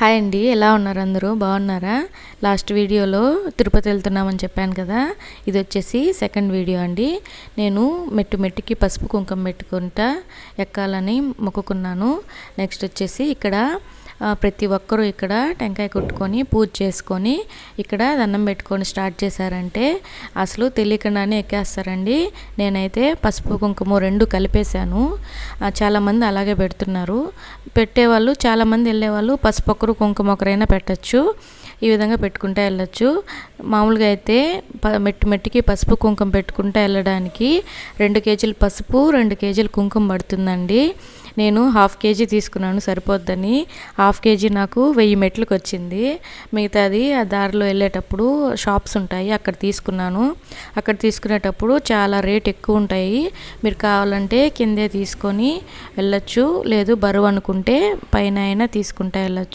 Hi అండి, ఎలా ఉన్నారు? అందరూ బాగున్నారా? లాస్ట్ వీడియోలో తిరుపతి వెళ్తున్నామని చెప్పాను కదా. ఇది వచ్చేసి సెకండ్ వీడియో అండి. నేను మెట్టుకి పసుపు కుంకుమ పెట్టుకుంటా ఎక్కాలని మొక్కుకున్నాను. నెక్స్ట్ వచ్చేసి ఇక్కడ ప్రతి ఒక్కరూ ఇక్కడ టెంకాయ కొట్టుకొని పూజ చేసుకొని ఇక్కడ దండం పెట్టుకొని స్టార్ట్ చేశారంటే అసలు తెలియకుండానే ఎక్కేస్తారండి. నేనైతే పసుపు కుంకుమ రెండు కలిపేశాను. చాలామంది అలాగే పెడుతున్నారు. పెట్టేవాళ్ళు చాలామంది వెళ్ళేవాళ్ళు పసుపు ఒకరు కుంకుమ ఒకరైనా పెట్టచ్చు. ఈ విధంగా పెట్టుకుంటూ వెళ్ళచ్చు. మామూలుగా అయితే మెట్టుకి పసుపు కుంకుమ పెట్టుకుంటూ వెళ్ళడానికి 2 కేజీలు పసుపు 2 కేజీలు కుంకుమ పడుతుందండి. నేను 1/2 కేజీ తీసుకున్నాను, సరిపోద్దని. 1/2 కేజీ నాకు 1000 మెట్లకు వచ్చింది. మిగతాది ఆ దారిలో వెళ్ళేటప్పుడు షాప్స్ ఉంటాయి, అక్కడ తీసుకున్నాను. అక్కడ తీసుకునేటప్పుడు చాలా రేట్ ఎక్కువ ఉంటాయి. మీరు కావాలంటే కిందే తీసుకొని వెళ్ళచ్చు, లేదు బరువు అనుకుంటే పైన అయినా తీసుకుంటూ వెళ్ళచ్చు.